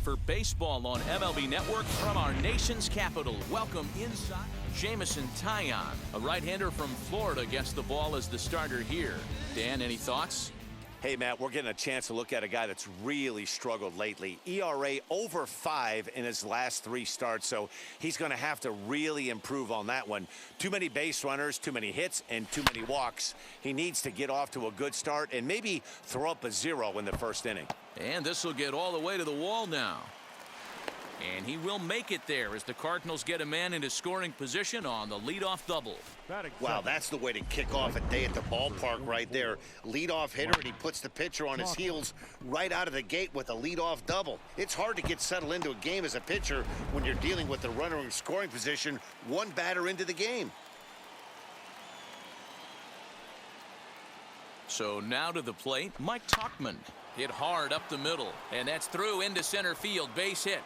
for baseball on MLB Network from our nation's capital. Welcome inside. Jamison Taillon, a right-hander from Florida, gets the ball as the starter here. Dan, any thoughts? Hey, Matt, we're getting a chance to look at a guy that's really struggled lately. ERA over 5 in his last 3 starts, so he's going to have to really improve on that one. Too many base runners, too many hits, and too many walks. He needs to get off to a good start and maybe throw up a 0 in the first inning. And this will get all the way to the wall now. And he will make it there as the Cardinals get a man into scoring position on the leadoff double. Wow, that's the way to kick off a day at the ballpark right there. Leadoff hitter, and he puts the pitcher on his heels right out of the gate with a leadoff double. It's hard to get settled into a game as a pitcher when you're dealing with the runner in scoring position one batter into the game. So now to the plate, Mike Tauchman. Hit hard up the middle, and that's through into center field, base hit.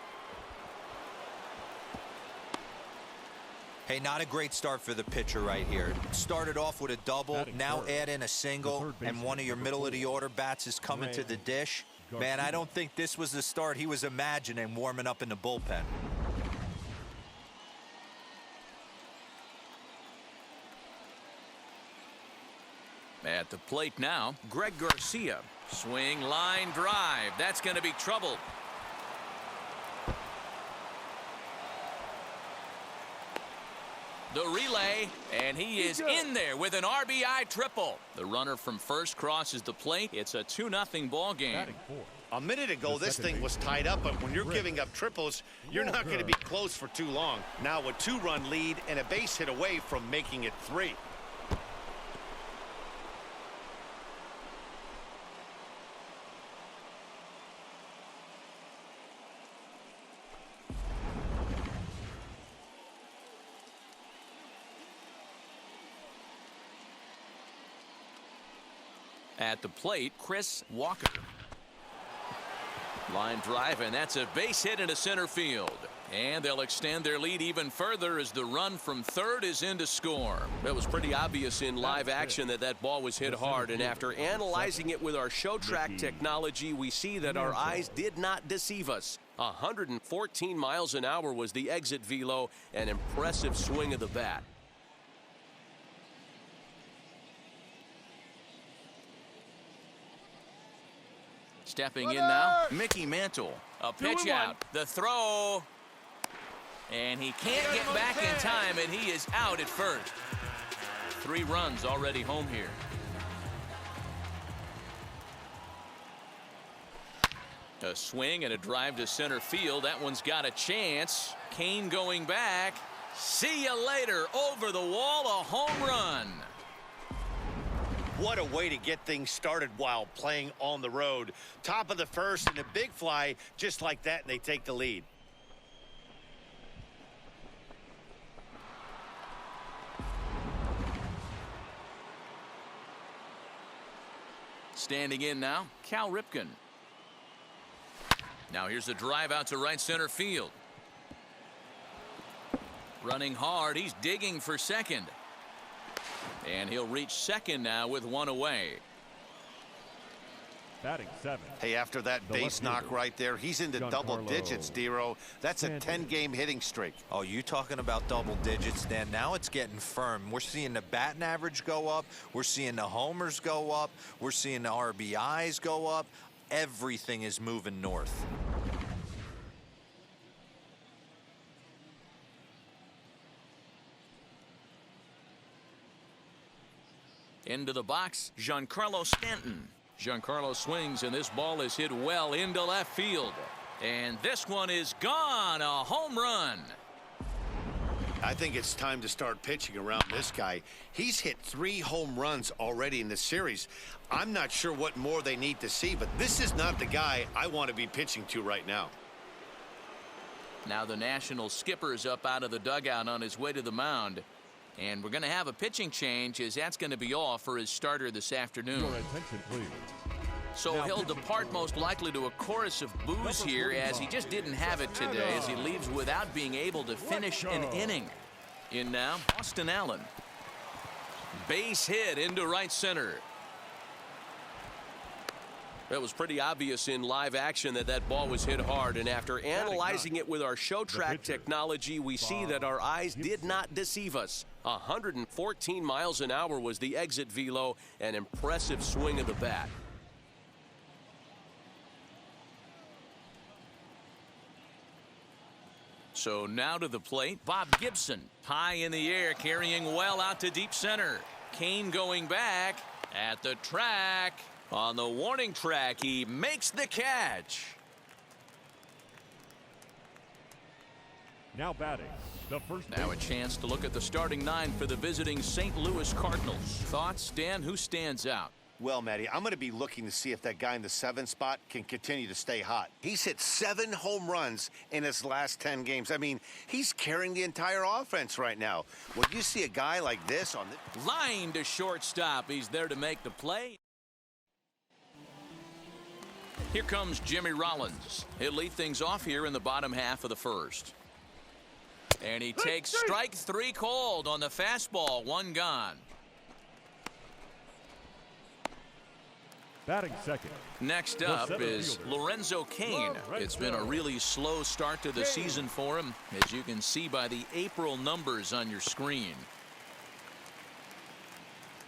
Hey, not a great start for the pitcher right here. Started off with a double, now add in a single, and one of your middle-of-the-order bats is coming to the dish. Man, I don't think this was the start he was imagining warming up in the bullpen. At the plate now, Greg Garcia. Swing, line drive. That's going to be trouble. The relay, and he is in there with an RBI triple. The runner from first crosses the plate. It's a 2-0 ball game. A minute ago, this thing was tied up, but when you're giving up triples, you're not going to be close for too long. Now a 2-run lead and a base hit away from making it 3. At the plate, Chris Walker. Line drive, and that's a base hit into center field. And they'll extend their lead even further as the run from third is in to score. It was pretty obvious in live action that ball was hit hard, and after analyzing it with our show track technology, we see that our eyes did not deceive us. 114 miles an hour was the exit velo, an impressive swing of the bat. Stepping in now, Mickey Mantle. A pitch out, the throw, and he can't get back in time, and he is out at first. 3 runs already home here. A swing and a drive to center field. That one's got a chance. Kane going back. See you later. Over the wall, a home run. What a way to get things started while playing on the road. Top of the first and a big fly just like that, and they take the lead. Standing in now, Cal Ripken. Now here's a drive out to right center field. Running hard, he's digging for second. And he'll reach second now with 1 away. Batting 7. Hey, after that base knock right there, he's into double digits, Dero. That's a 10-game hitting streak. Oh, you talking about double digits, Dan? Now it's getting firm. We're seeing the batting average go up. We're seeing the homers go up. We're seeing the RBIs go up. Everything is moving north. Into the box, Giancarlo Stanton. Giancarlo swings, and this ball is hit well into left field. And this one is gone, a home run. I think it's time to start pitching around this guy. He's hit 3 home runs already in the series. I'm not sure what more they need to see, but this is not the guy I want to be pitching to right now. Now the National skipper's up out of the dugout on his way to the mound. And we're going to have a pitching change, as that's going to be all for his starter this afternoon. Your attention, please. So now, he'll depart most likely to a chorus of boos here, as he just didn't have it today, as he leaves without being able to finish an inning. In now, Austin Allen. Base hit into right center. It was pretty obvious in live action that that ball was hit hard, and after analyzing it with our show track technology, we see that our eyes did not deceive us. 114 miles an hour was the exit velo, an impressive swing of the bat. So now to the plate, Bob Gibson, high in the air, carrying well out to deep center. Kane going back at the track. On the warning track, he makes the catch. Now batting, the first Now a baseman. chance to look at the starting nine for the visiting St. Louis Cardinals. Thoughts, Dan? Who stands out? Well, Matty, I'm going to be looking to see if that guy in the 7th spot can continue to stay hot. He's hit 7 home runs in his last 10 games. I mean, he's carrying the entire offense right now. When you see a guy like this on the Line to shortstop. He's there to make the play. Here comes Jimmy Rollins. He'll lead things off here in the bottom half of the first. And he takes strike 3 called on the fastball. 1 gone. Batting second. Next up is Lorenzo Cain. It's been a really slow start to the season for him, as you can see by the April numbers on your screen.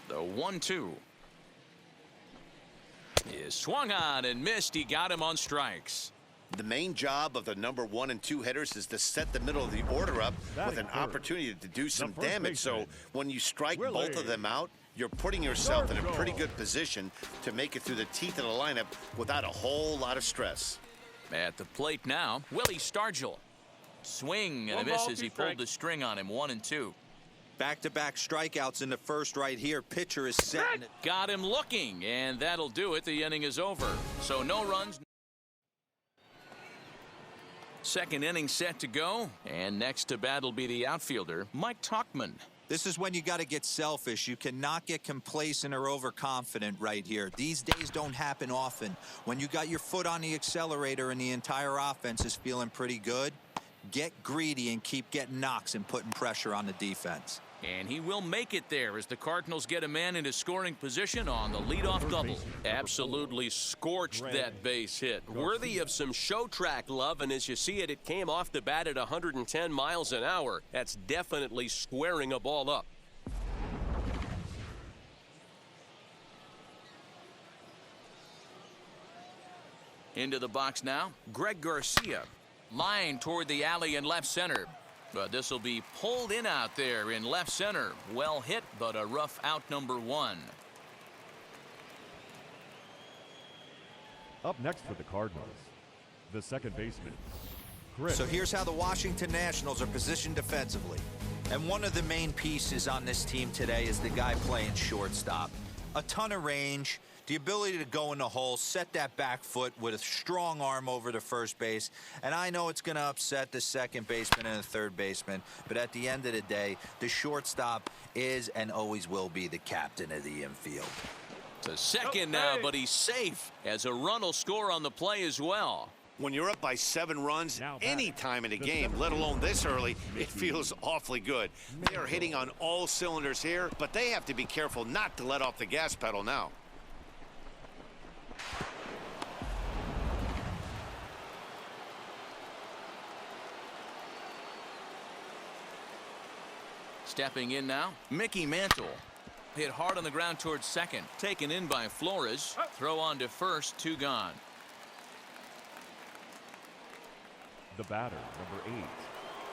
The 1-2 is swung on and missed. He got him on strikes. The main job of the number 1 and 2 hitters is to set the middle of the order up with an opportunity to do some damage. So when you strike both of them out, you're putting yourself in a pretty good position to make it through the teeth of the lineup without a whole lot of stress. At the plate now, Willie Stargell. Swing and a miss as he pulled the string on him. 1-2. Back-to-back strikeouts in the first right here. Pitcher is setting it. Got him looking, and that'll do it. The inning is over. So no runs. Second inning set to go, and next to bat will be the outfielder, Mike Tauchman. This is when you got to get selfish. You cannot get complacent or overconfident right here. These days don't happen often. When you got your foot on the accelerator and the entire offense is feeling pretty good, get greedy and keep getting knocks and putting pressure on the defense. And he will make it there as the Cardinals get a man into scoring position on the leadoff double. Absolutely scorched that base hit. Worthy of some show track love, and as you see it, it came off the bat at 110 miles an hour. That's definitely squaring a ball up. Into the box now, Greg Garcia. Line toward the alley in left center. But this will be pulled in out there in left center. Well hit, but a rough out, number 1. Up next for the Cardinals, the second baseman, Chris. So here's how the Washington Nationals are positioned defensively. And one of the main pieces on this team today is the guy playing shortstop. A ton of range, the ability to go in the hole, set that back foot with a strong arm over to first base. And I know it's going to upset the second baseman and the third baseman, but at the end of the day, the shortstop is and always will be the captain of the infield. To second now, but he's safe as a run will score on the play as well. When you're up by 7 runs any time in a game, let alone this early, it feels awfully good. They are hitting on all cylinders here, but they have to be careful not to let off the gas pedal now. Stepping in now, Mickey Mantle. Hit hard on the ground towards second. Taken in by Flores. Throw on to first, 2 gone. The batter, number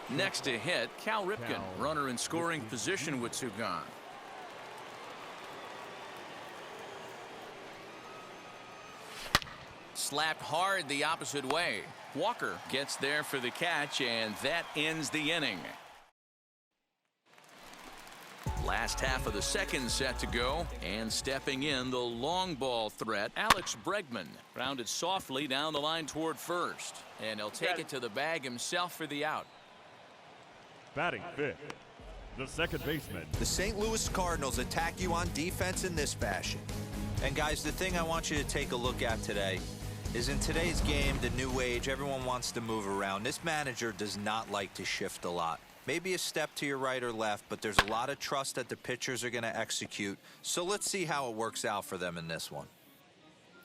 8. Next to hit, Cal Ripken. Runner in scoring position with 2 gone. Slapped hard the opposite way. Walker gets there for the catch, and that ends the inning. Last half of the second set to go, and stepping in the long ball threat, Alex Bregman. Grounded softly down the line toward first, and he'll take it to the bag himself for the out. Batting fifth, the second baseman. The St. Louis Cardinals attack you on defense in this fashion. And guys, the thing I want you to take a look at today is in today's game, the new age, everyone wants to move around. This manager does not like to shift a lot. Maybe a step to your right or left, but there's a lot of trust that the pitchers are going to execute. So let's see how it works out for them in this one.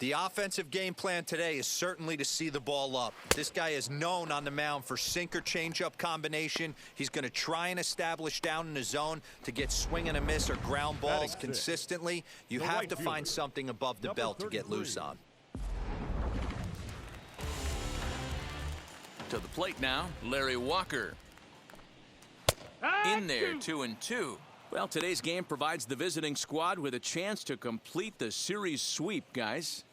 The offensive game plan today is certainly to see the ball up. This guy is known on the mound for sinker changeup combination. He's going to try and establish down in the zone to get swing and a miss or ground balls consistently. You have to find something above the belt to get loose on. To the plate now, Larry Walker. In there, 2-2. Well, today's game provides the visiting squad with a chance to complete the series sweep, guys.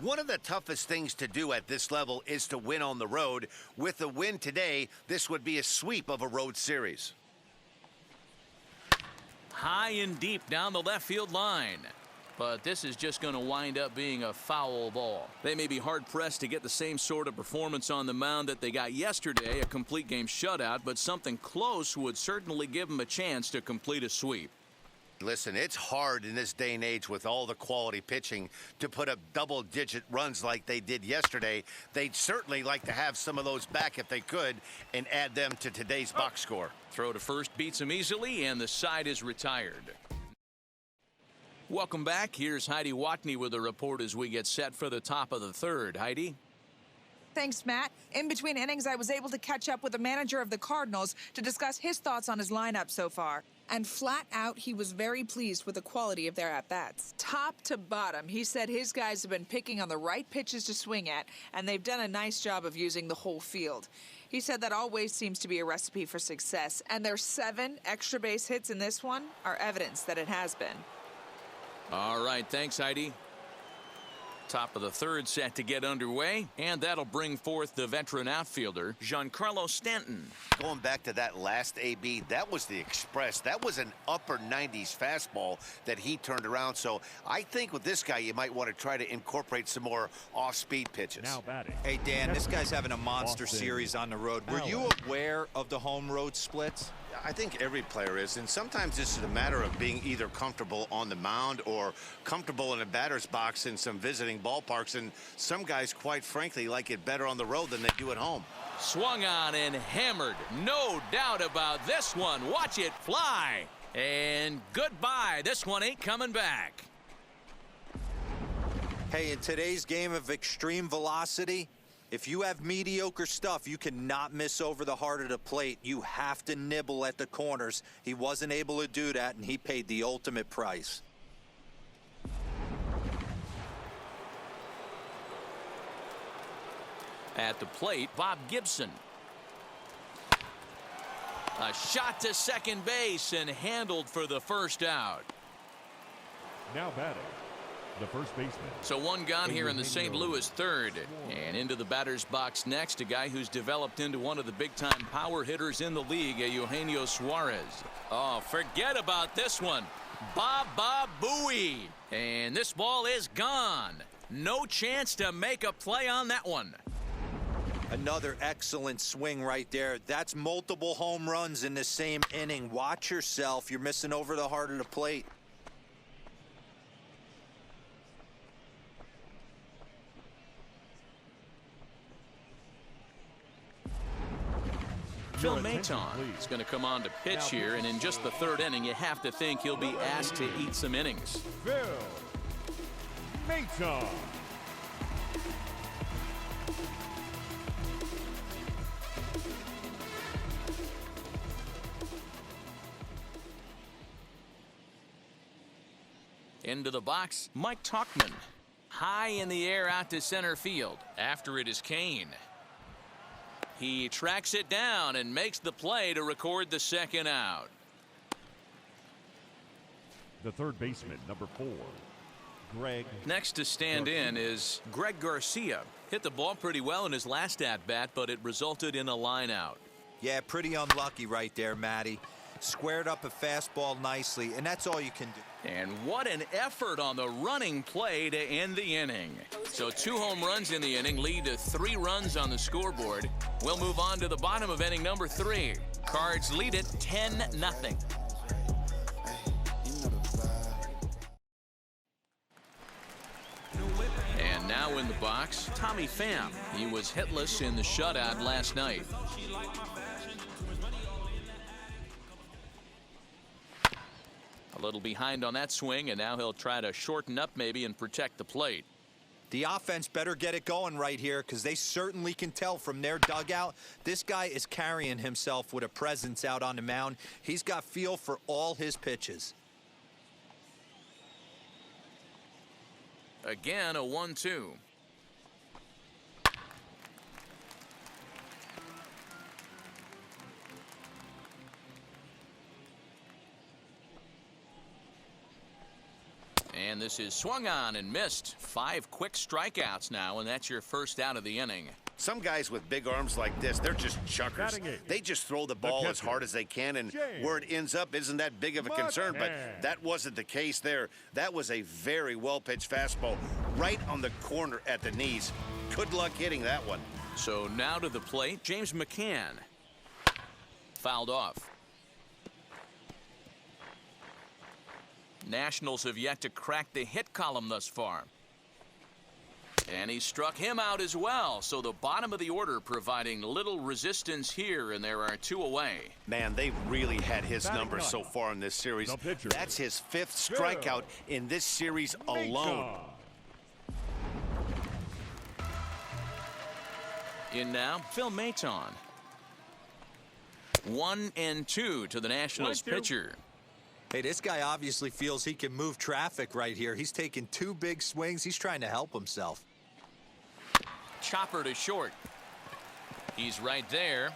One of the toughest things to do at this level is to win on the road. With the win today, this would be a sweep of a road series. High and deep down the left field line. But this is just going to wind up being a foul ball. They may be hard-pressed to get the same sort of performance on the mound that they got yesterday, a complete game shutout, but something close would certainly give them a chance to complete a sweep. Listen, it's hard in this day and age with all the quality pitching to put up double-digit runs like they did yesterday. They'd certainly like to have some of those back if they could and add them to today's box score. Throw to first beats him easily, and the side is retired. Welcome back. Here's Heidi Watney with a report as we get set for the top of the third. Heidi? Thanks, Matt. In between innings, I was able to catch up with the manager of the Cardinals to discuss his thoughts on his lineup so far. And flat out, he was very pleased with the quality of their at-bats. Top to bottom, he said his guys have been picking on the right pitches to swing at, and they've done a nice job of using the whole field. He said that always seems to be a recipe for success, and their 7 extra base hits in this one are evidence that it has been. All right, thanks, Heidi. Top of the third set to get underway, and that'll bring forth the veteran outfielder, Giancarlo Stanton. Going back to that last AB, that was the express. That was an upper 90s fastball that he turned around. So I think with this guy, you might want to try to incorporate some more off-speed pitches. Now batting. Hey, Dan, this guy's having a monster series on the road. Were you aware of the home road splits? I think every player is, and sometimes this is a matter of being either comfortable on the mound or comfortable in a batter's box in some visiting ballparks, and some guys, quite frankly, like it better on the road than they do at home. Swung on and hammered. No doubt about this one. Watch it fly. And goodbye. This one ain't coming back. Hey, in today's game of extreme velocity, if you have mediocre stuff, you cannot miss over the heart of the plate. You have to nibble at the corners. He wasn't able to do that, and he paid the ultimate price. At the plate, Bob Gibson. A shot to second base and handled for the first out. Now batting. The first baseman. So one gone here in the St. Louis third. And into the batter's box next, a guy who's developed into one of the big-time power hitters in the league, Eugenio Suarez. Oh, forget about this one. Baba Booey. And this ball is gone. No chance to make a play on that one. Another excellent swing right there. That's multiple home runs in the same inning. Watch yourself. You're missing over the heart of the plate. Phil Maton is going to come on to pitch here, and in just the third inning, you have to think he'll be asked to eat some innings. Phil Maton. Into the box, Mike Tauchman. High in the air out to center field. After it is Kane. He tracks it down and makes the play to record the second out. The third baseman, number 4, Greg. Next to stand in is Greg Garcia. Hit the ball pretty well in his last at-bat, but it resulted in a line out. Yeah, pretty unlucky right there, Matty. Squared up a fastball nicely, and that's all you can do. And what an effort on the running play to end the inning. So 2 home runs in the inning lead to 3 runs on the scoreboard. We'll move on to the bottom of inning number 3. Cards lead it 10-0. And now in the box, Tommy Pham. He was hitless in the shutout last night. A little behind on that swing, and now he'll try to shorten up maybe and protect the plate. The offense better get it going right here because they certainly can tell from their dugout. This guy is carrying himself with a presence out on the mound. He's got feel for all his pitches. Again, a 1-2. And this is swung on and missed. 5 quick strikeouts now, and that's your first out of the inning. Some guys with big arms like this, they're just chuckers. They just throw the ball as hard as they can, and where it ends up isn't that big of a concern, but that wasn't the case there. That was a very well-pitched fastball right on the corner at the knees. Good luck hitting that one. So now to the plate, James McCann. Fouled off. Nationals have yet to crack the hit column thus far. And he struck him out as well. So the bottom of the order providing little resistance here, and there are 2 away. Man, they've really had his numbers so far in this series. That's his 5th strikeout in this series alone. In now, Phil Maton. 1-2 to the Nationals pitcher. Hey, this guy obviously feels he can move traffic right here. He's taking 2 big swings. He's trying to help himself. Chopper to short. He's right there.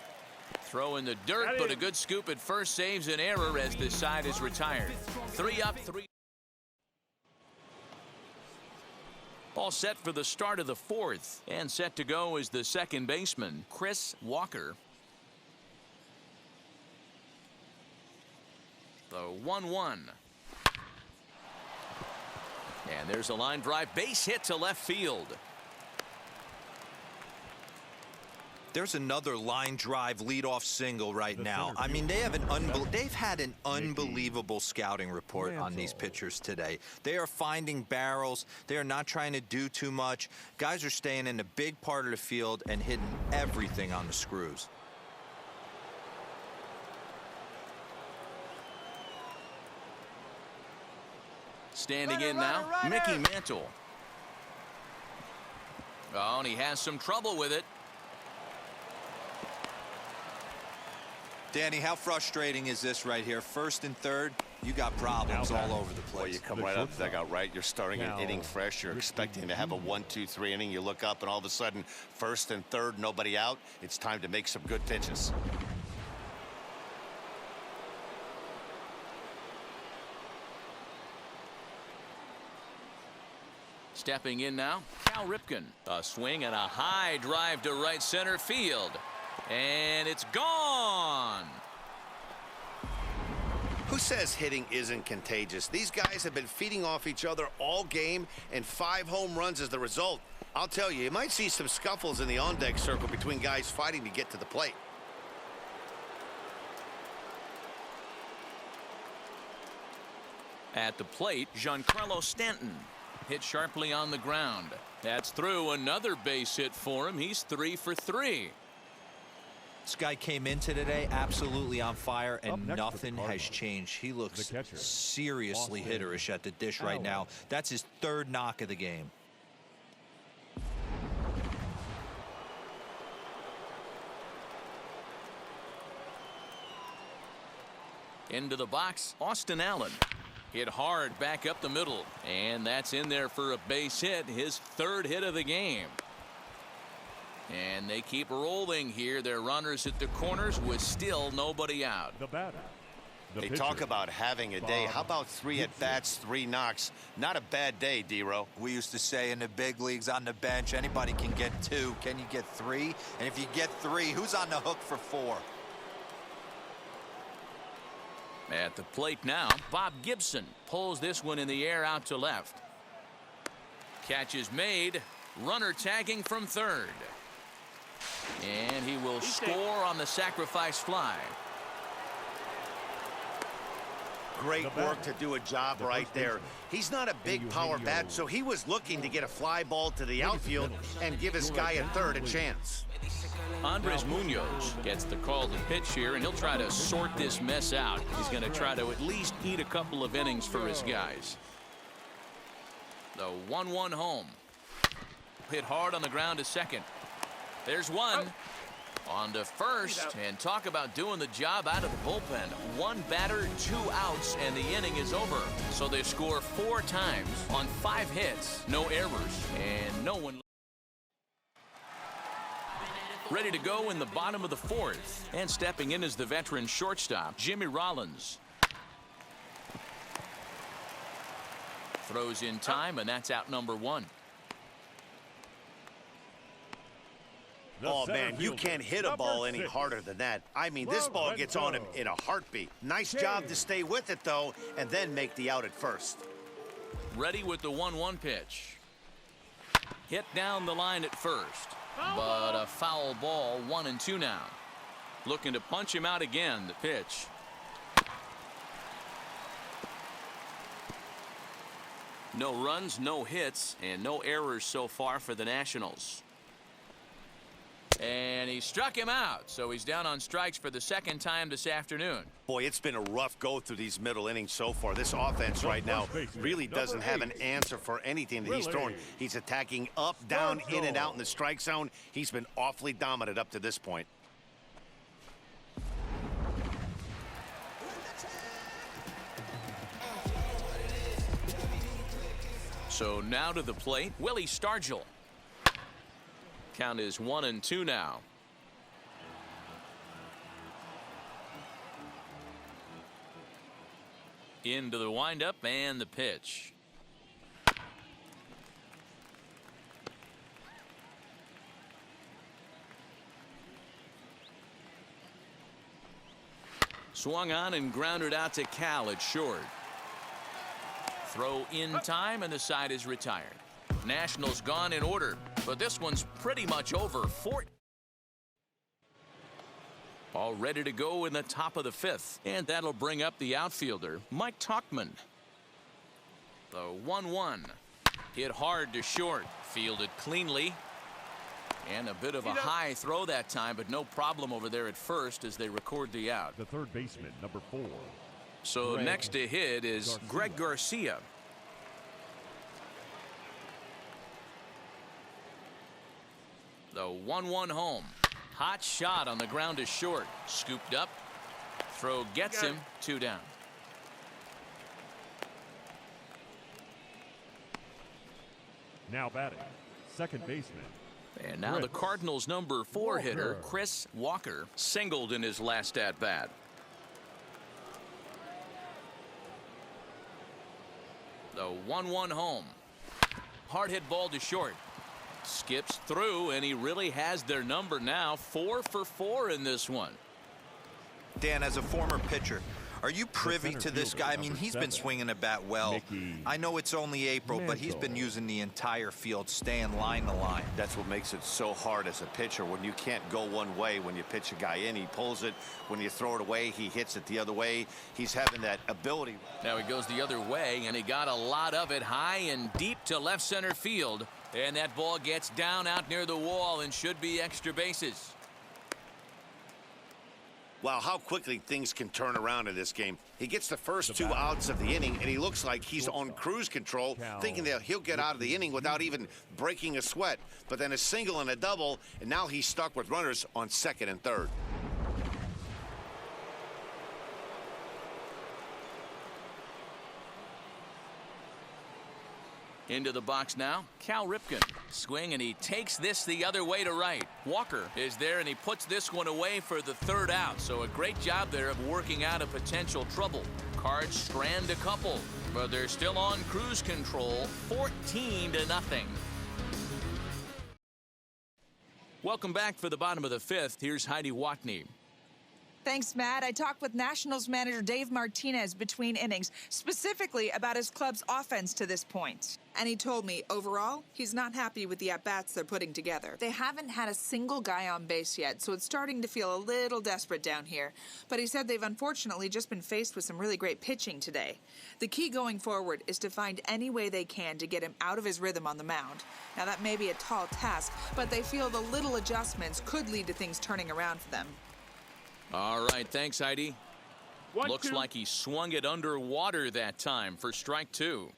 Throw in the dirt, but a good scoop at first saves an error as this side is retired. 3 up, 3. All set for the start of the 4th. And set to go is the second baseman, Chris Walker. The 1-1. And there's a line drive base hit to left field. There's another line drive leadoff single right now. I mean, they've had an unbelievable scouting report on these pitchers today. They are finding barrels. They are not trying to do too much. Guys are staying in the big part of the field and hitting everything on the screws. Standing in now, Mickey Mantle. Oh, and he has some trouble with it. Danny, how frustrating is this right here? 1st and 3rd, you got problems all over the place. Well, you come right out of the dugout, right? You're starting an inning fresh. You're expecting to have a 1-2-3 inning. You look up, and all of a sudden, 1st and 3rd, nobody out. It's time to make some good pitches. Stepping in now, Cal Ripken. A swing and a high drive to right center field. And it's gone. Who says hitting isn't contagious? These guys have been feeding off each other all game, and 5 home runs is the result. I'll tell you, you might see some scuffles in the on-deck circle between guys fighting to get to the plate. At the plate, Giancarlo Stanton. Hit sharply on the ground. That's through. Another base hit for him. He's 3 for 3. This guy came into today absolutely on fire, and nothing has changed. He looks seriously hitterish at the dish right now. That's his 3rd knock of the game. Into the box, Austin Allen. Hit hard back up the middle, and that's in there for a base hit, his 3rd hit of the game. And they keep rolling here. Their runners at the corners with still nobody out. The batter. They talk about having a day. How about 3 at-bats, 3 knocks? Not a bad day, D-Row. We used to say in the big leagues on the bench, anybody can get 2. Can you get 3? And if you get 3, who's on the hook for 4? At the plate now, Bob Gibson pulls this one in the air out to left. Catch is made. Runner tagging from 3rd. And he will score on the sacrifice fly. Great work to do a job right there. He's not a big power bat, so he was looking to get a fly ball to the outfield and give his guy at 3rd a chance. Andres Munoz gets the call to pitch here, and he'll try to sort this mess out. He's going to try to at least eat a couple of innings for his guys. The 1-1 home. hit hard on the ground to second. There's one. On to first, and talk about doing the job out of the bullpen. One batter, 2 outs, and the inning is over. So they score 4 times on 5 hits, no errors, and no one. Ready to go in the bottom of the 4th, and stepping in is the veteran shortstop, Jimmy Rollins. Throws in time, and that's out number 1. Oh, man, you can't hit a ball any harder than that. I mean, this ball gets on him in a heartbeat. Nice job to stay with it, though, and then make the out at first. Ready with the 1-1 pitch. Hit down the line at first, but a foul ball, 1-2 now. Looking to punch him out again, the pitch. No runs, no hits, and no errors so far for the Nationals. And he struck him out, so he's down on strikes for the 2nd time this afternoon. Boy, it's been a rough go through these middle innings so far. This offense right now really doesn't have an answer for anything that he's throwing. He's attacking up, down, in and out in the strike zone. He's been awfully dominant up to this point. So now to the plate, Willie Stargell. Count is 1-2 now. Into the windup and the pitch. Swung on and grounded out to Cal at short. Throw in time, and the side is retired. Nationals gone in order, but this one's pretty much over. All ready to go in the top of the 5th, and that'll bring up the outfielder, Mike Tauchman. The 1-1. Hit hard to short, fielded cleanly. And a bit of a high throw that time, but no problem over there at first as they record the out. The third baseman, number 4. So next to hit is Greg Garcia. The 1-1 home. Hot shot on the ground is short. Scooped up. Throw gets him. 2 down. Now batting, second baseman. And now the Cardinals' number 4 hitter, Chris Walker, singled in his last at-bat. The 1-1 home. Hard hit ball to short. Skips through, and he really has their number now. 4 for 4 in this one. Dan, as a former pitcher, are you privy to this guy? I mean, he's been swinging a bat well. I know it's only April, but he's been using the entire field, staying line to line. That's what makes it so hard as a pitcher when you can't go one way. When you pitch a guy in, he pulls it. When you throw it away, he hits it the other way. He's having that ability. Now he goes the other way, and he got a lot of it high and deep to left center field. And that ball gets down out near the wall and should be extra bases. Wow, how quickly things can turn around in this game. He gets the first 2 outs of the inning, and he looks like he's on cruise control, thinking that he'll get out of the inning without even breaking a sweat. But then a single and a double, and now he's stuck with runners on 2nd and 3rd. Into the box now, Cal Ripken. Swing, and he takes this the other way to right. Walker is there, and he puts this one away for the 3rd out. So a great job there of working out a potential trouble. Cards strand a couple, but they're still on cruise control, 14-0. Welcome back for the bottom of the 5th. Here's Heidi Watney. Thanks, Matt. I talked with Nationals manager Dave Martinez between innings, specifically about his club's offense to this point. And he told me, overall, he's not happy with the at-bats they're putting together. They haven't had a single guy on base yet, so it's starting to feel a little desperate down here. But he said they've unfortunately just been faced with some really great pitching today. The key going forward is to find any way they can to get him out of his rhythm on the mound. Now, that may be a tall task, but they feel the little adjustments could lead to things turning around for them. All right, thanks, Heidi. Looks like he swung it underwater that time for strike 2.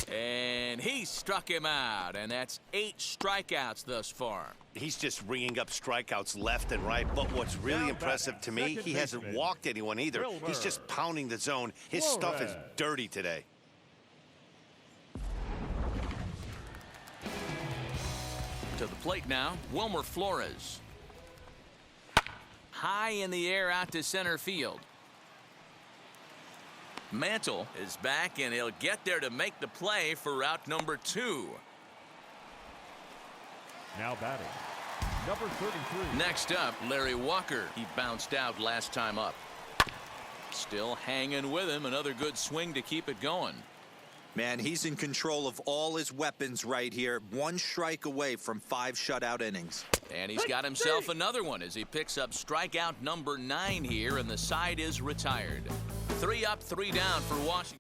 And he struck him out, and that's 8 strikeouts thus far. He's just ringing up strikeouts left and right, but what's really impressive to me, he hasn't walked anyone either. He's just pounding the zone. His stuff is dirty today. To the plate now, Wilmer Flores. High in the air out to center field. Mantle is back, and he'll get there to make the play for route number 2. Now batting, number 33. Next up, Larry Walker. He bounced out last time up. Still hanging with him. Another good swing to keep it going. Man, he's in control of all his weapons right here. 1 strike away from 5 shutout innings. And he's got himself another one as he picks up strikeout number 9 here, and the side is retired. 3 up, 3 down for Washington.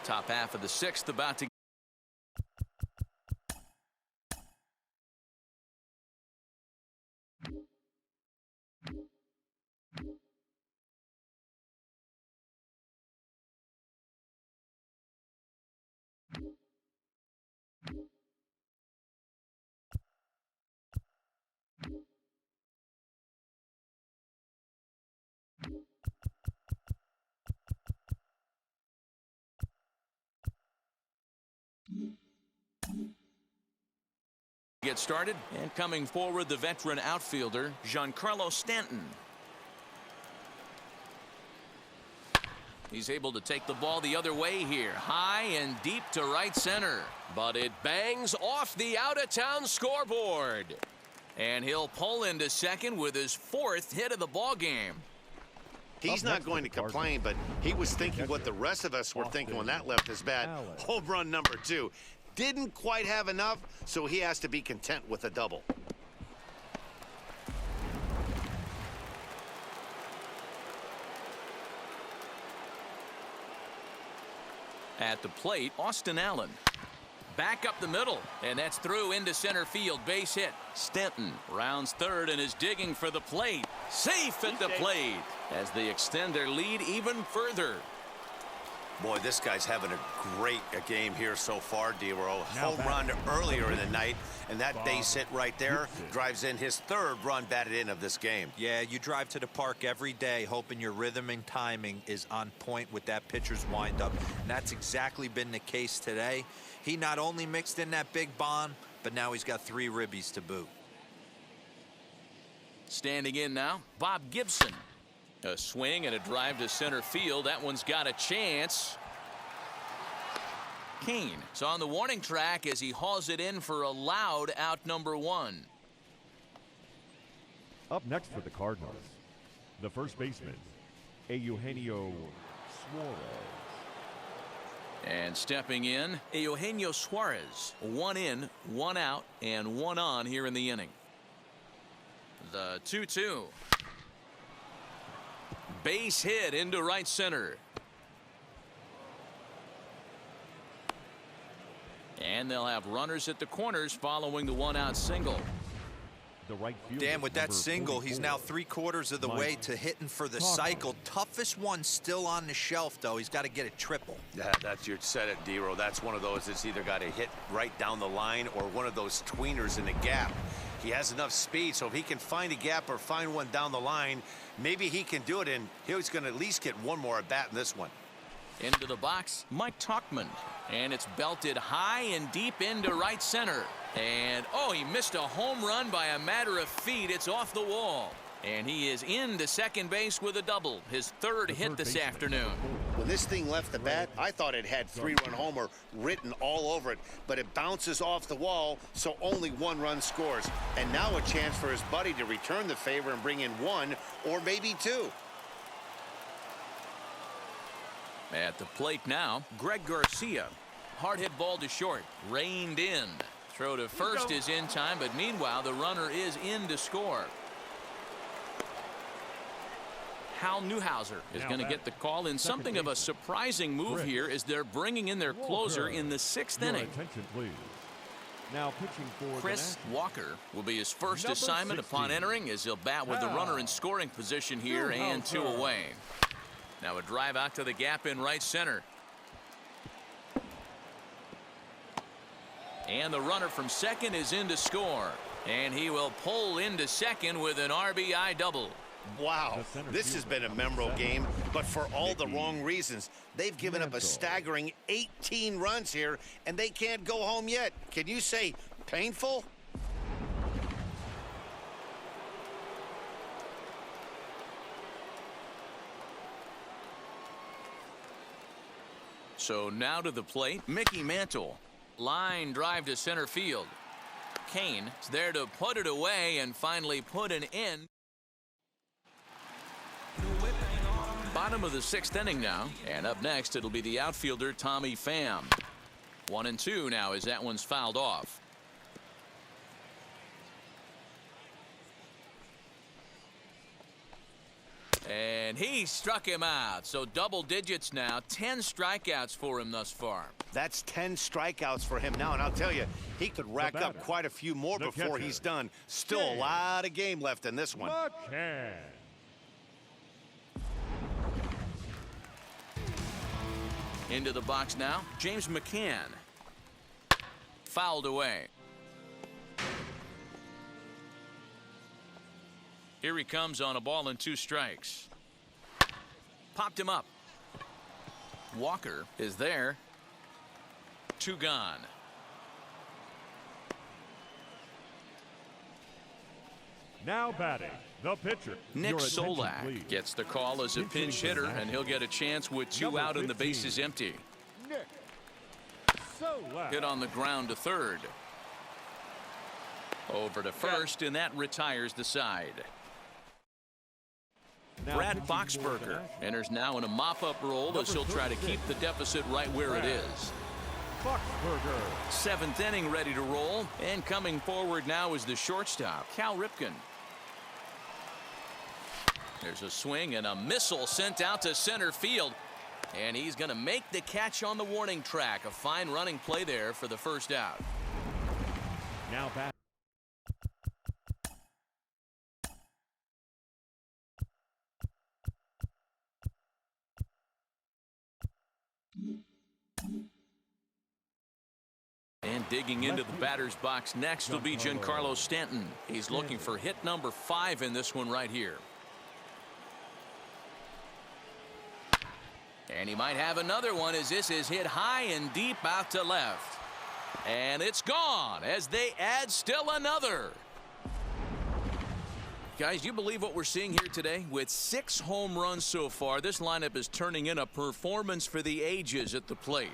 Top half of the 6th about to get started. And coming forward, the veteran outfielder, Giancarlo Stanton. He's able to take the ball the other way here. High and deep to right center. But it bangs off the out-of-town scoreboard. And he'll pull into second with his 4th hit of the ball game. He's not going to complain, but he was thinking what the rest of us were thinking when that left his bat. Home run number 2. Didn't quite have enough, so he has to be content with a double. At the plate, Austin Allen. Back up the middle, and that's through into center field. Base hit. Stanton rounds third and is digging for the plate. Safe at the plate as they extend their lead even further. Boy, this guy's having a great game here so far, D-Row. Home run earlier in the night, and that base hit right there drives in his 3rd run batted in of this game. Yeah, you drive to the park every day hoping your rhythm and timing is on point with that pitcher's windup. And that's exactly been the case today. He not only mixed in that big bomb, but now he's got 3 ribbies to boot. Standing in now, Bob Gibson. A swing and a drive to center field. That one's got a chance. Kane is on the warning track as he hauls it in for a loud out number 1. Up next for the Cardinals, the first baseman, Eugenio Suarez. And stepping in, Eugenio Suarez. 1 in, 1 out, and 1 on here in the inning. The 2-2. Base hit into right center. And they'll have runners at the corners following the 1-out single. The right fielder, Dan, with that number single, he's 44, now 3/4 of the way to hitting for the cycle. Toughest one still on the shelf, though. He's got to get a triple. Yeah, that's you said it, D-Row. That's one of those that's either got to hit right down the line or one of those tweeners in the gap. He has enough speed, so if he can find a gap or find one down the line, maybe he can do it, and he's going to at least get 1 more at bat in this one. Into the box, Mike Tauchman. And it's belted high and deep into right center. And, oh, he missed a home run by a matter of feet. It's off the wall. And he is into second base with a double. His 3rd hit this afternoon. When this thing left the bat, I thought it had 3-run homer written all over it, but it bounces off the wall, so only 1 run scores. And now a chance for his buddy to return the favor and bring in 1 or maybe 2. At the plate now, Greg Garcia. Hard hit ball to short. Reined in. Throw to first is in time, but meanwhile the runner is in to score. Hal Newhouser is going to get the call in something of a surprising move here as they're bringing in their closer in the 6th inning. Attention, please. Now pitching for Chris Walker will be his first assignment upon entering as he'll bat with the runner in scoring position here and 2 away. Now a drive out to the gap in right center. And the runner from second is in to score. And he will pull into second with an RBI double. Wow, this has been a memorable game, but for all the wrong reasons. They've given up a staggering 18 runs here, and they can't go home yet. Can you say painful? So now to the plate, Mickey Mantle. Line drive to center field. Kane is there to put it away and finally put an end. Bottom of the sixth inning now, and up next it'll be the outfielder Tommy Pham. 1-2 now as that one's fouled off. And he struck him out. So double digits now. 10 strikeouts for him thus far. That's 10 strikeouts for him now, and I'll tell you, he could rack up quite a few more before he's done. Still a lot of game left in this one. Into the box now, James McCann. Fouled away. Here he comes on a ball and 2 strikes. Popped him up. Walker is there. 2 gone. Now batting, the pitcher. Nick Your attention, Solak please. gets the call as a pinch hitter, and he'll get a chance with 2 Number out and the 15. bases empty. Nick Solak. Hit on the ground to third. Over to first, and that retires the side. Now Brad pitching for Boxberger the enters now in a mop-up role as he'll try to keep the deficit right where it is. Boxberger. 7th inning ready to roll, and coming forward now is the shortstop, Cal Ripken. There's a swing and a missile sent out to center field, and he's going to make the catch on the warning track. A fine running play there for the first out. Now back. And digging into the batter's box next will be Giancarlo Stanton. He's looking for hit number 5 in this one right here. And he might have another one as this is hit high and deep out to left. And it's gone as they add still another. Guys, do you believe what we're seeing here today? With 6 home runs so far, this lineup is turning in a performance for the ages at the plate.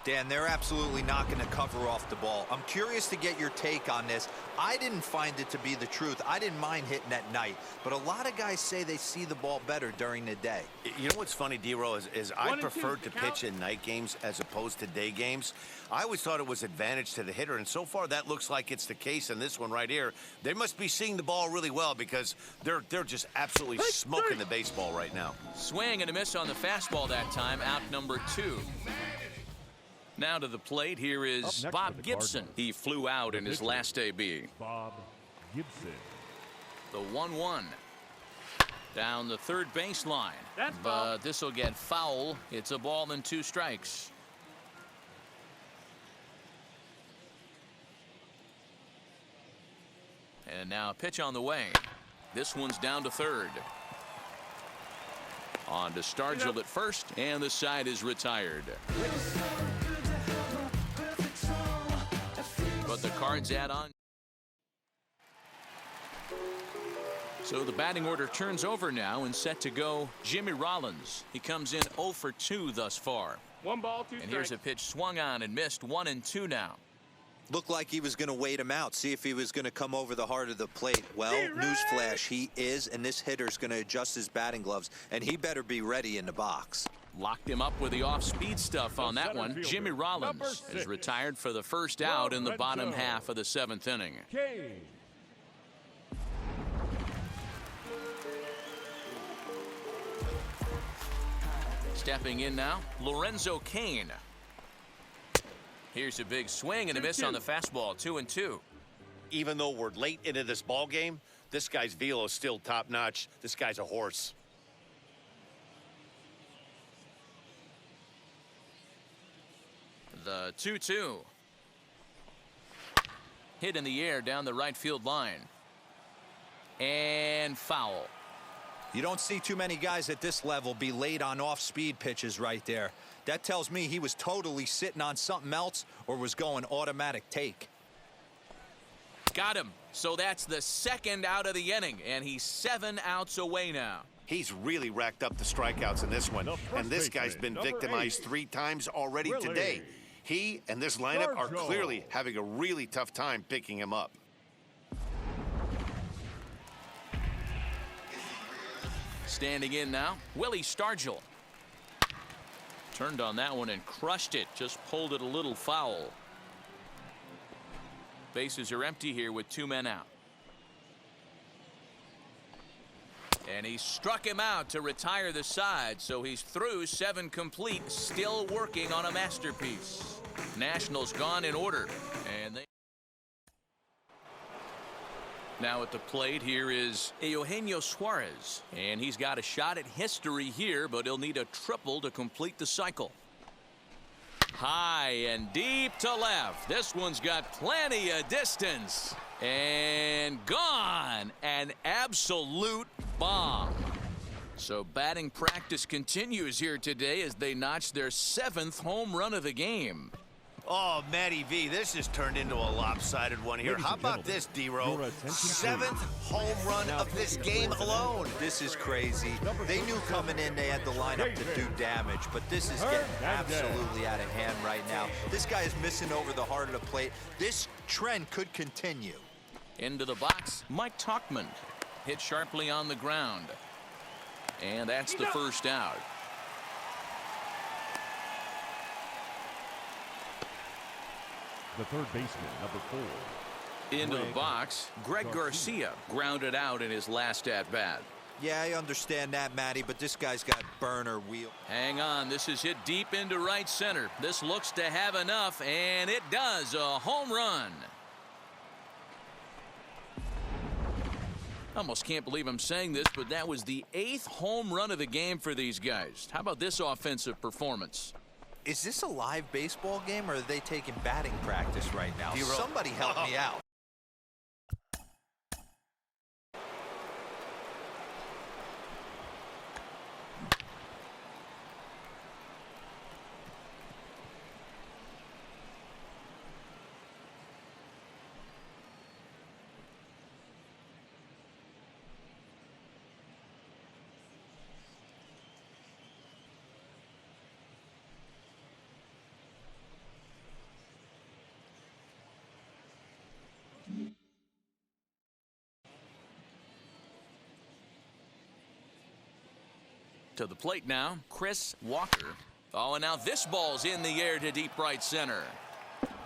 Dan, they're absolutely not going to cover off the ball. I'm curious to get your take on this. I didn't find it to be the truth. I didn't mind hitting at night, but a lot of guys say they see the ball better during the day. You know what's funny, D-Row, is I preferred to pitch in night games as opposed to day games. I always thought it was advantage to the hitter, and so far that looks like it's the case in this one right here. They must be seeing the ball really well because they're just absolutely smoking the baseball right now. Swing and a miss on the fastball that time, out number 2. Now to the plate, here is Bob Gibson. He flew out in his last AB. Bob Gibson. The 1-1. Down the third baseline. But this will get foul. It's a ball and 2 strikes. And now a pitch on the way. This one's down to third. On to Stargell at first, and the side is retired. But the Cards add on. So the batting order turns over now and set to go Jimmy Rollins. He comes in 0 for 2 thus far. 1 ball, 2 strikes. And here's a pitch swung on and missed. 1-2 now. Looked like he was going to wait him out, see if he was going to come over the heart of the plate. Well, newsflash, he is, and this hitter's going to adjust his batting gloves, and he better be ready in the box. Locked him up with the off-speed stuff on that one. Jimmy Rollins is retired for the first out in the bottom half of the 7th inning. Stepping in now, Lorenzo Cain. Here's a big swing and a miss on the fastball, 2-2. Even though we're late into this ball game, this guy's velo is still top-notch. This guy's a horse. The 2-2. Hit in the air down the right field line. And foul. You don't see too many guys at this level be late on off-speed pitches right there. That tells me he was totally sitting on something else or was going automatic take. Got him. So that's the second out of the inning, and he's 7 outs away now. He's really racked up the strikeouts in this one, and this guy's been victimized 3 times already today. He and this lineup are clearly having a really tough time picking him up. Standing in now, Willie Stargell. Turned on that one and crushed it. Just pulled it a little foul. Bases are empty here with 2 men out. And he struck him out to retire the side, so he's through 7 complete, still working on a masterpiece. Nationals gone in order, and they... Now at the plate here is Eugenio Suarez, and he's got a shot at history here, but he'll need a triple to complete the cycle. High and deep to left. This one's got plenty of distance. And gone. An absolute bomb. So batting practice continues here today as they notch their 7th home run of the game. Oh, Matty V, this has turned into a lopsided one here. How about this, D-Row? 7th home run of this game alone. This is crazy. They knew coming in they had the lineup to do damage, but this is getting absolutely out of hand right now. This guy is missing over the heart of the plate. This trend could continue. Into the box, Mike Tauchman. Hit sharply on the ground. And that's the first out. The third baseman, number 4. Into the box, Greg Garcia grounded out in his last at-bat. Yeah, I understand that, Matty, but this guy's got burner wheel. Hang on, this is hit deep into right center. This looks to have enough, and it does. A home run. Almost can't believe I'm saying this, but that was the 8th home run of the game for these guys. How about this offensive performance? Is this a live baseball game, or are they taking batting practice right now? Somebody help me out. To the plate now, Chris Walker. Oh, and now this ball's in the air to deep right center.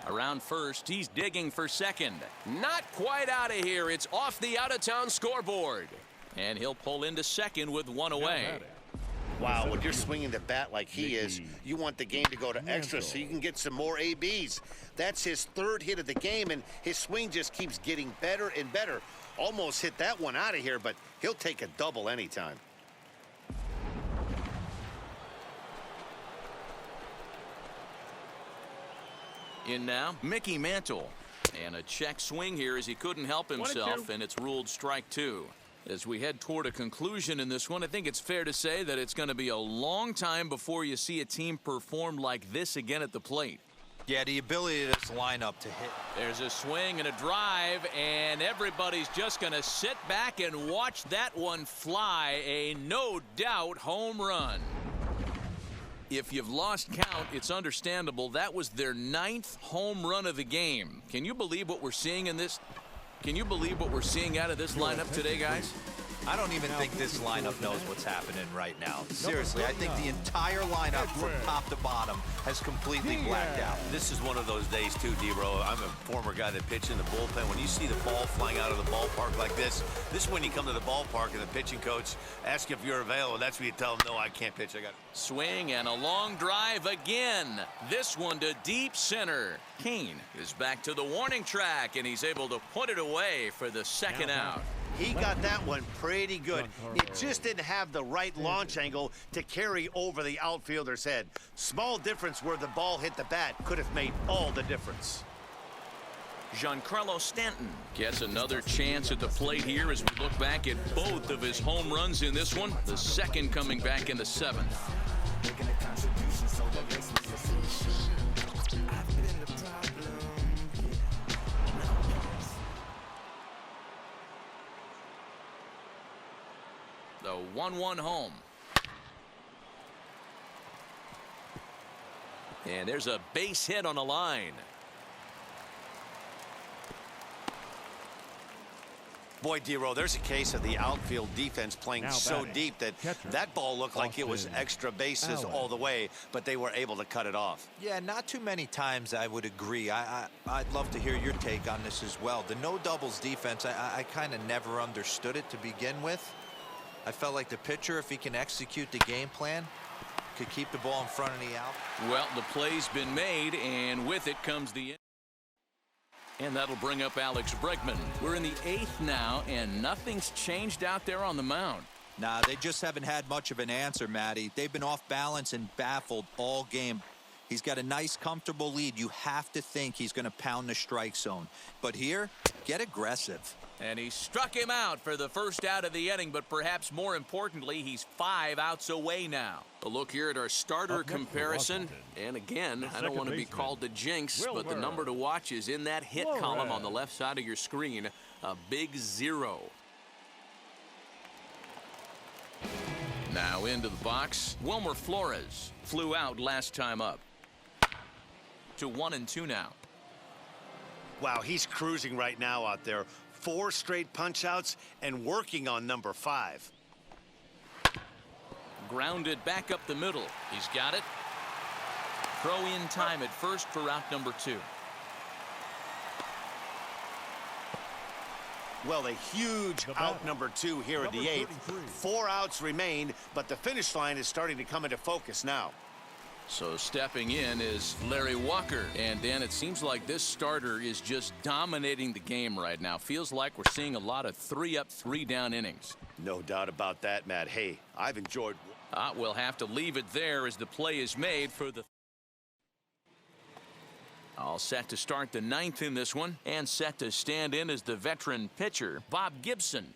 Around first, he's digging for second. Not quite out of here. It's off the out-of-town scoreboard. And he'll pull into second with 1 away. Wow, when you're swinging the bat like he is, you want the game to go to extra so you can get some more ABs. That's his 3rd hit of the game, and his swing just keeps getting better and better. Almost hit that one out of here, but he'll take a double anytime. In now, Mickey Mantle. And a check swing here as he couldn't help himself, and it's ruled strike 2. As we head toward a conclusion in this one, I think it's fair to say that it's going to be a long time before you see a team perform like this again at the plate. Yeah, the ability of this lineup to hit. There's a swing and a drive, and everybody's just going to sit back and watch that one fly. A no-doubt home run. If you've lost count, it's understandable. That was their 9th home run of the game. Can you believe what we're seeing in this? Can you believe what we're seeing out of this lineup today, guys? I don't even think this lineup knows what's happening right now. Seriously, I think the entire lineup from top to bottom has completely blacked out. This is one of those days, too, D-Row. I'm a former guy that pitched in the bullpen. When you see the ball flying out of the ballpark like this is when you come to the ballpark and the pitching coach asks if you're available. That's when you tell him, no, I can't pitch. I got Swing and a long drive again. This one to deep center. Kane is back to the warning track, and he's able to put it away for the second out. He got that one pretty good. It just didn't have the right launch angle to carry over the outfielder's head. Small difference where the ball hit the bat could have made all the difference. Giancarlo Stanton gets another chance at the plate here as we look back at both of his home runs in this one. The second coming back in the 7th. The 1-1 home. And there's a base hit on the line. Boy, D-Row, there's a case of the outfield defense playing Now so batting, deep that catcher, that ball looked like it was Austin extra bases Allen. all the way, but they were able to cut it off. Yeah, not too many times I would agree. I'd love to hear your take on this as well. The no doubles defense, I kind of never understood it to begin with. I felt like the pitcher, if he can execute the game plan, could keep the ball in front of the out. Well, the play's been made, and with it comes the... And that'll bring up Alex Bregman. We're in the 8th now, and nothing's changed out there on the mound. Nah, they just haven't had much of an answer, Matty. They've been off balance and baffled all game. He's got a nice, comfortable lead. You have to think he's going to pound the strike zone. But here, get aggressive. And he struck him out for the first out of the inning, but perhaps more importantly, he's 5 outs away now. A look here at our starter comparison. And again, I don't want to be called the jinx, but the number to watch is in that hit column on the left side of your screen, a big 0. Now into the box, Wilmer Flores flew out last time up. To 1-2 now. Wow, he's cruising right now out there. 4 straight punch-outs and working on number 5. Grounded back up the middle. He's got it. Throw in time at first for out number 2. Well, a huge out number 2 here in the 8th. 4 outs remain, but the finish line is starting to come into focus now. So stepping in is Larry Walker. And Dan, it seems like this starter is just dominating the game right now. Feels like we're seeing a lot of 3-up, 3-down innings. No doubt about that, Matt. Hey, I've enjoyed... We'll have to leave it there as the play is made for the... All set to start the 9th in this one, and set to stand in as the veteran pitcher, Bob Gibson.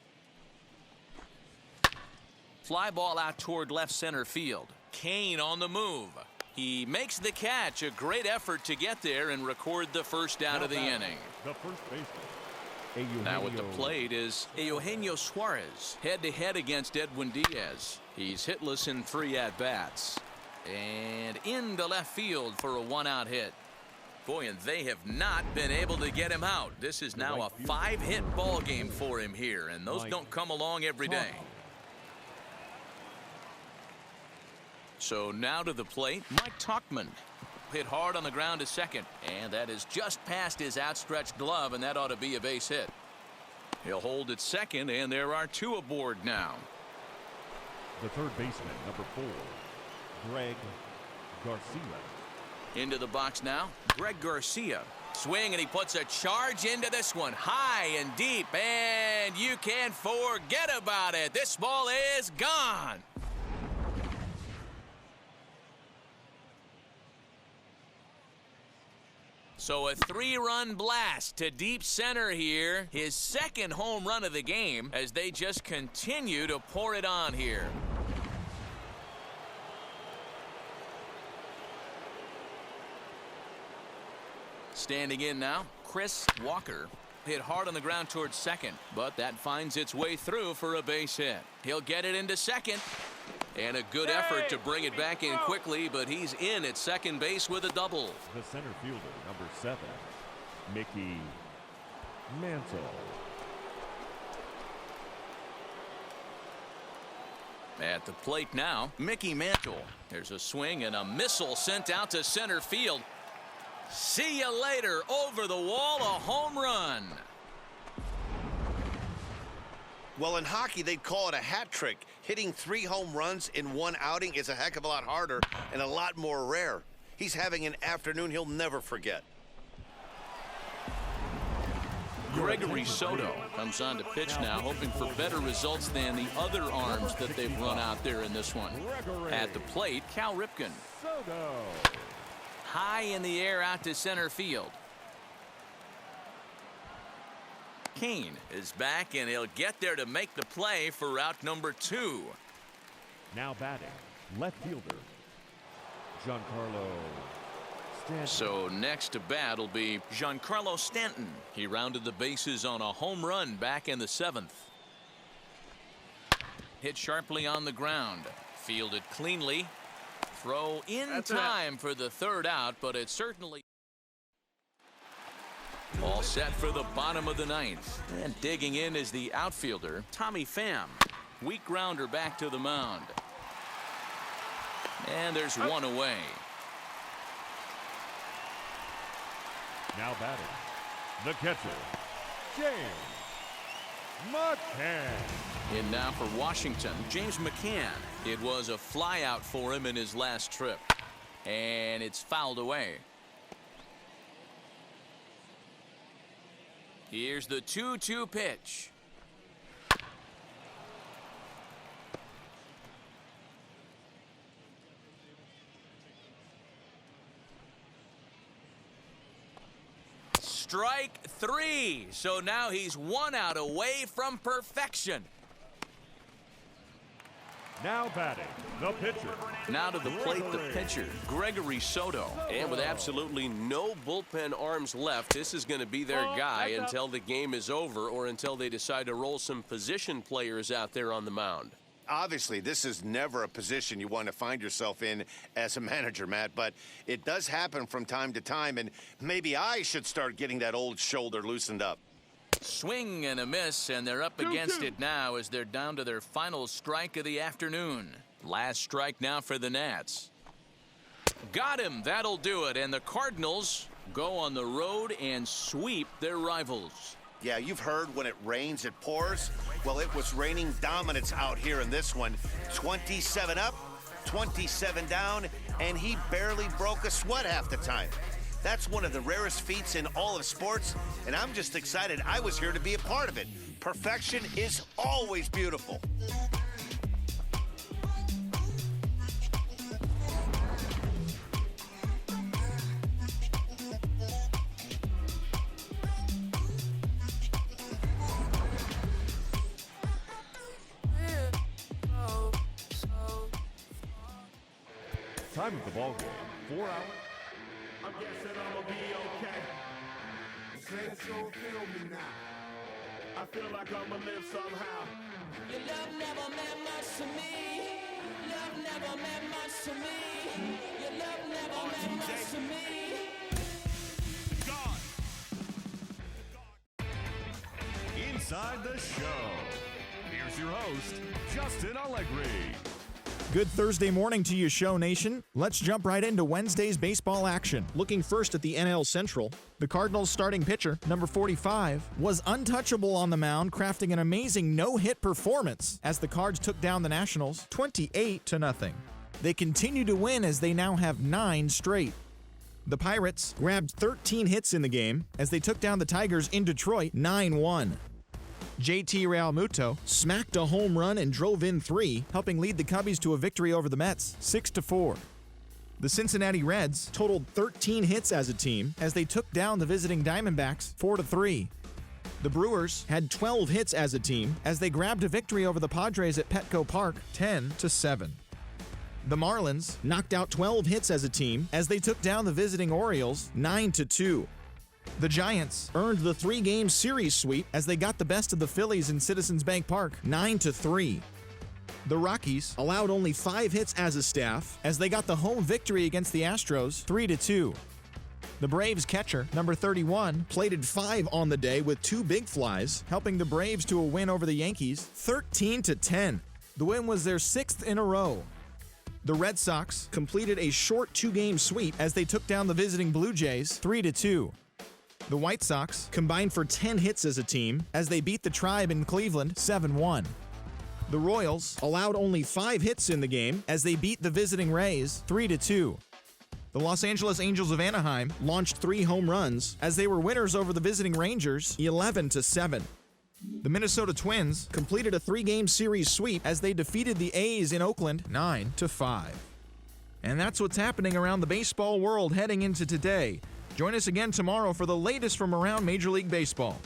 Fly ball out toward left center field. Kane on the move. He makes the catch. A great effort to get there and record the first out of the inning. The first baseman. Now at the plate is Eugenio Suarez, head-to-head against Edwin Diaz. He's hitless in 3 at-bats. And into left field for a 1-out hit. Boy, and they have not been able to get him out. This is now a 5-hit ball game for him here, and those don't come along every day. So now to the plate, Mike Tauchman. Hit hard on the ground to second, and that is just past his outstretched glove, and that ought to be a base hit. He'll hold at second, and there are 2 aboard now. The third baseman, number 4, Greg Garcia. Into the box now, Greg Garcia. Swing, and he puts a charge into this one, high and deep, and you can't forget about it. This ball is gone. So a 3-run blast to deep center here. His second home run of the game as they just continue to pour it on here. Standing in now, Chris Walker. Hit hard on the ground towards second, but that finds its way through for a base hit. He'll get it into second. And a good effort to bring it back in quickly, but he's in at second base with a double. The center fielder, number 7, Mickey Mantle. At the plate now, Mickey Mantle. There's a swing and a missile sent out to center field. See you later. Over the wall, a home run. Well, in hockey, they'd call it a hat trick. Hitting 3 home runs in 1 outing is a heck of a lot harder and a lot more rare. He's having an afternoon he'll never forget. Gregory Soto comes on to pitch now, hoping for better results than the other arms that they've run out there in this one. At the plate, Cal Ripken. Soto. High in the air out to center field. Kane is back, and he'll get there to make the play for out number 2. Now batting, left fielder, Giancarlo Stanton. So next to bat will be Giancarlo Stanton. He rounded the bases on a home run back in the 7th. Hit sharply on the ground. Fielded cleanly. Throw in time for the 3rd out, but it certainly... All set for the bottom of the 9th. And digging in is the outfielder, Tommy Pham. Weak grounder back to the mound. And there's one away. Now batting, the catcher, James McCann. In now for Washington, James McCann. It was a flyout for him in his last trip. And it's fouled away. Here's the 2-2 pitch. Strike 3. So now he's 1 out away from perfection. Now batting, the pitcher. Now to the plate, the pitcher, Gregory Soto. And with absolutely no bullpen arms left, this is going to be their guy until the game is over or until they decide to roll some position players out there on the mound. Obviously, this is never a position you want to find yourself in as a manager, Matt, but it does happen from time to time, and maybe I should start getting that old shoulder loosened up. Swing and a miss, and they're up against it now as they're down to their final strike of the afternoon. Last strike now for the Nats. Got him. That'll do it. And the Cardinals go on the road and sweep their rivals. Yeah, you've heard when it rains, it pours. Well, it was raining dominance out here in this one. 27 up, 27 down, and he barely broke a sweat half the time. That's one of the rarest feats in all of sports, and I'm just excited I was here to be a part of it. Perfection is always beautiful. Time of the ball game, 4 hours. I'm guessing I'ma be okay. Central, feel me now. I feel like I'ma live somehow. Your love never meant much to me. Love never meant much to me. Your love never meant much to me. Inside the show. Here's your host, Justin Allegri. Good Thursday morning to you, Show Nation. Let's jump right into Wednesday's baseball action. Looking first at the NL Central, the Cardinals starting pitcher, number 45, was untouchable on the mound, crafting an amazing no-hit performance as the Cards took down the Nationals 28-0. They continue to win as they now have 9 straight. The Pirates grabbed 13 hits in the game as they took down the Tigers in Detroit 9-1. JT Realmuto smacked a home run and drove in 3, helping lead the Cubbies to a victory over the Mets 6-4. The Cincinnati Reds totaled 13 hits as a team as they took down the visiting Diamondbacks 4-3. The Brewers had 12 hits as a team as they grabbed a victory over the Padres at Petco Park 10-7. The Marlins knocked out 12 hits as a team as they took down the visiting Orioles 9-2. The Giants earned the 3-game series sweep as they got the best of the Phillies in Citizens Bank Park 9-3. The Rockies allowed only 5 hits as a staff as they got the home victory against the Astros 3-2. The Braves catcher, number 31, plated 5 on the day with 2 big flies, helping the Braves to a win over the Yankees 13-10. The win was their 6th in a row. The Red Sox completed a short 2-game sweep as they took down the visiting Blue Jays 3-2. The White Sox combined for 10 hits as a team as they beat the Tribe in Cleveland 7-1. The Royals allowed only 5 hits in the game as they beat the visiting Rays 3-2. The Los Angeles Angels of Anaheim launched 3 home runs as they were winners over the visiting Rangers 11-7. The Minnesota Twins completed a 3-game series sweep as they defeated the A's in Oakland 9-5. And that's what's happening around the baseball world heading into today. Join us again tomorrow for the latest from around Major League Baseball.